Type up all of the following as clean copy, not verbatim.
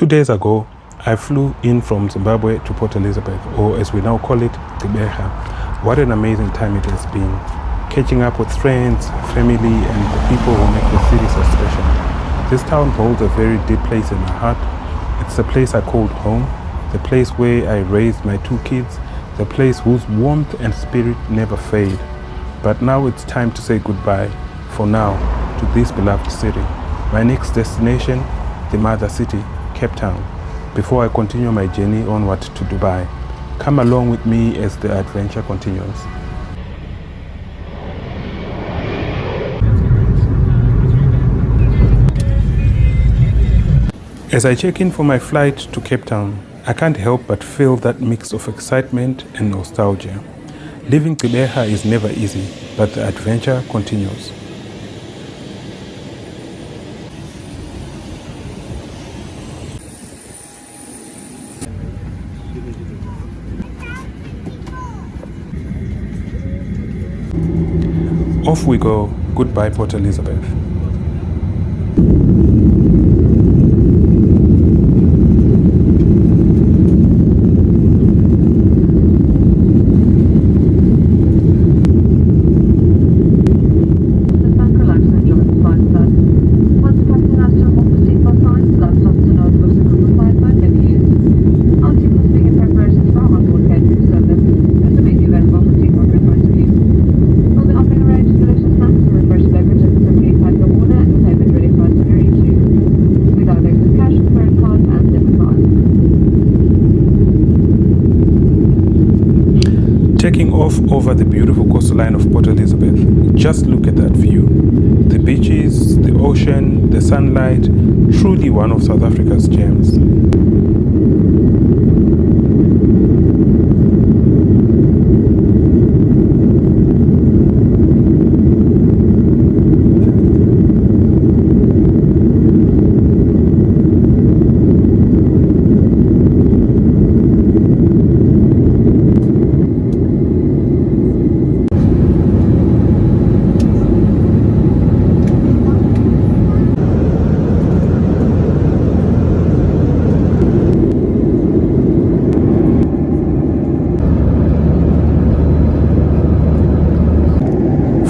2 days ago, I flew in from Zimbabwe to Port Elizabeth, or as we now call it, Gqeberha. What an amazing time it has been, catching up with friends, family, and the people who make the city so special. This town holds a very deep place in my heart. It's the place I called home, the place where I raised my 2 kids, the place whose warmth and spirit never fade. But now it's time to say goodbye, for now, to this beloved city. My next destination, the mother city, Cape Town, before I continue my journey onward to Dubai. Come along with me as the adventure continues. As I check in for my flight to Cape Town, I can't help but feel that mix of excitement and nostalgia. Leaving Gqeberha is never easy, but the adventure continues. Off we go. Goodbye, Port Elizabeth. Taking off over the beautiful coastline of Port Elizabeth, just look at that view. The beaches, the ocean, the sunlight, truly one of South Africa's gems.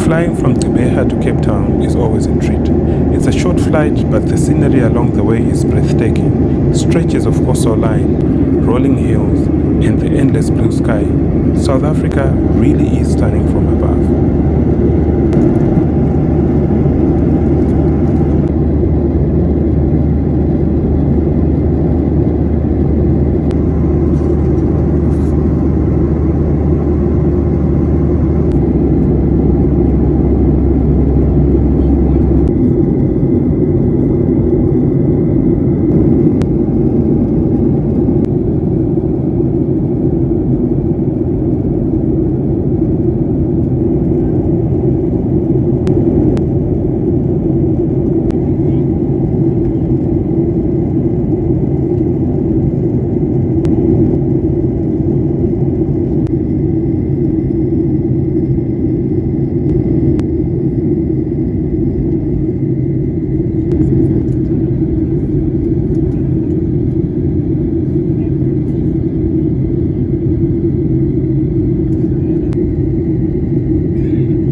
Flying from Gqeberha to Cape Town is always a treat. It's a short flight, but the scenery along the way is breathtaking. Stretches of coastal line, rolling hills, and the endless blue sky. South Africa really is stunning from above. Passengers using laptops, notebooks, and are requested to stow them away. Please don't note hands on electronic devices such as mobile phones may still be used in flight mode. We'd also like to ask for your attention as there aren't our procedure to disembark the aircraft upon landing. We will be disembarking starting with a few rows from the front and a few rows from the And here we are beginning our descent into the mother city. If the sky is clear,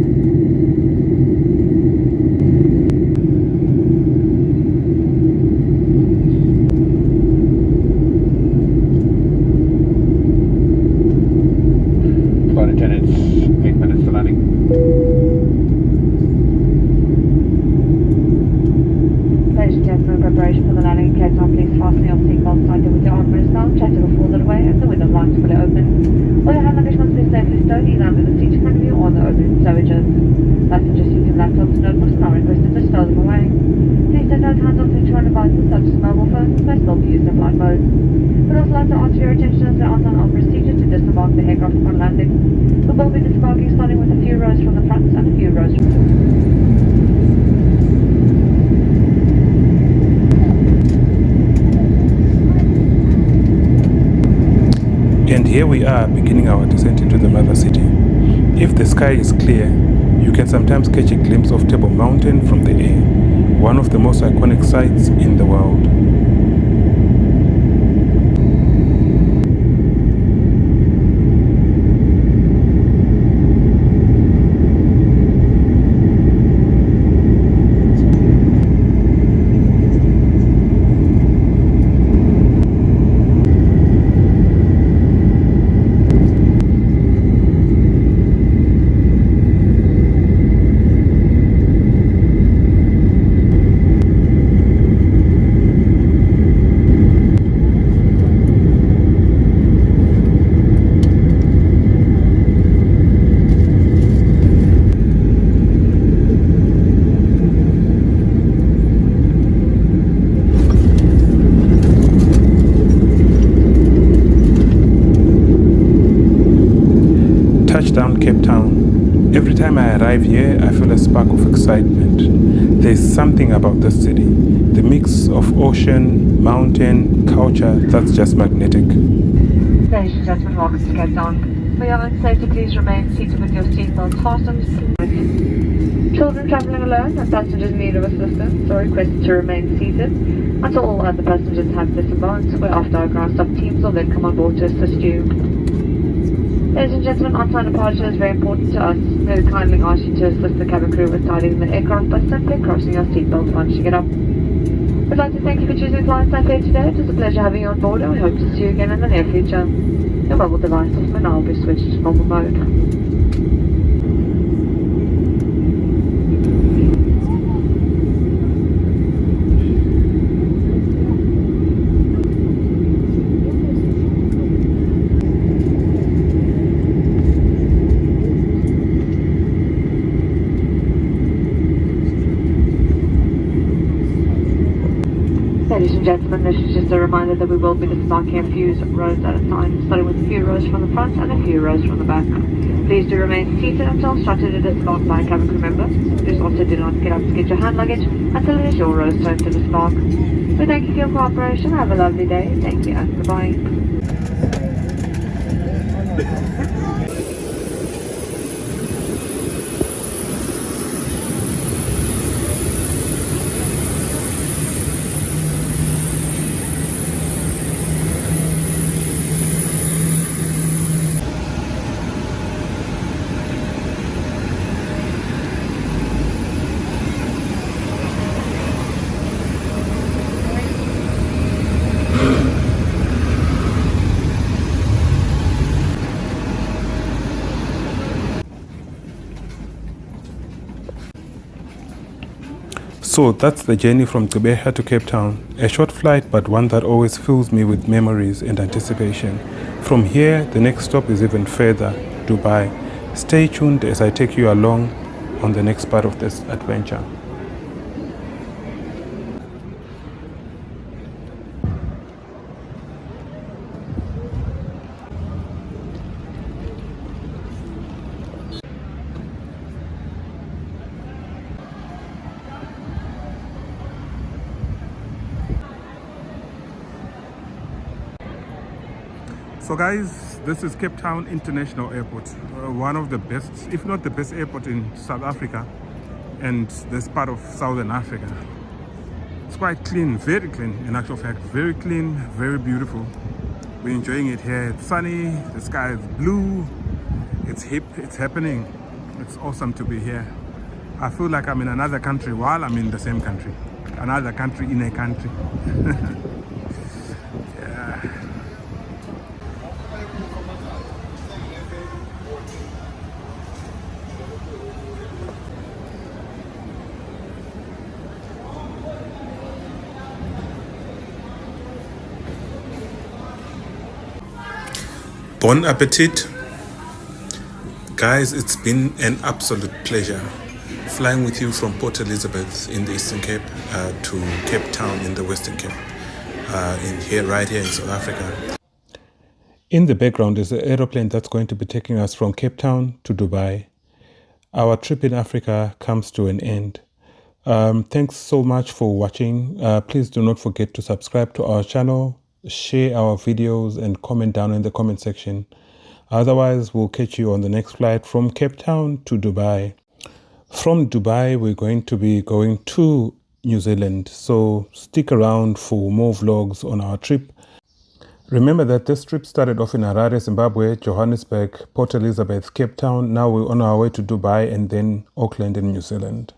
you can sometimes catch a glimpse of Table Mountain from the air, one of the most iconic sights in the world. Flight attendants, make minutes to landing. Pleasure Jasmine, preparation for the landing in case of please fasten your seatbelt sign with the armrest down, chat to the floor that way, and the window lamps will be open. All your hand luggage must be safely stowed either under the seat custody or on the open stowage. Passengers using laptops, notebooks, and are requested to stow them away. Please don't note hands on electronic devices such as mobile phones may still be used in flight mode. We'd also like to ask for your attention as there aren't our procedure to disembark the aircraft upon landing. We'll be disembarking starting with a few rows from the front and a few rows from the And here we are beginning our descent into the mother city. If the sky is clear, you can sometimes catch a glimpse of Table Mountain from the air, about Cape Town. Every time I arrive here, I feel a spark of excitement. There's something about this city. The mix of ocean, mountain, culture, that's just magnetic. Ladies and gentlemen, welcome to Cape Town. For your own safety, please remain seated with your seatbelts fastened. Children travelling alone and passengers in need of assistance are requested to remain seated until all other passengers have disembarked, whereafter our ground staff teams will then come on board to assist you. Ladies and gentlemen, on-time departure is very important to us. May we kindly ask you to assist the cabin crew with tidying the aircraft by simply crossing your seatbelt once you get up. We'd like to thank you for choosing Flying Safari today. It was a pleasure having you on board, and we hope to see you again in the near future. Your mobile devices will now be switched to normal mode. Ladies and gentlemen, this is just a reminder that we will be disembarking a few rows at a time, starting with a few rows from the front and a few rows from the back. Please do remain seated until instructed to disembark by a cabin crew member. Please also do not get up to get your hand luggage until it is your row's turn to disembark. We thank you for your cooperation. Have a lovely day. Thank you and goodbye. So that's the journey from Gqeberha to Cape Town. A short flight, but one that always fills me with memories and anticipation. From here, the next stop is even further, Dubai. Stay tuned as I take you along on the next part of this adventure. So guys, this is Cape Town International Airport, one of the best, if not the best airport in South Africa and this part of Southern Africa. It's quite clean, very clean in actual fact, very clean, very beautiful. We're enjoying it here. It's sunny, the sky is blue, it's hip, it's happening. It's awesome to be here. I feel like I'm in another country while I'm in the same country. Another country in a country. Yeah. Bon appetit. Guys, it's been an absolute pleasure flying with you from Port Elizabeth in the Eastern Cape to Cape Town in the Western Cape, right here in South Africa. In the background is the aeroplane that's going to be taking us from Cape Town to Dubai. Our trip in Africa comes to an end. Thanks so much for watching. Please do not forget to subscribe to our channel, share our videos, and comment down in the comment section. Otherwise, we'll catch you on the next flight from Cape Town to Dubai. From Dubai, we're going to be going to New Zealand. So stick around for more vlogs on our trip. Remember that this trip started off in Harare, Zimbabwe, Johannesburg, Port Elizabeth, Cape Town. Now we're on our way to Dubai and then Auckland in New Zealand.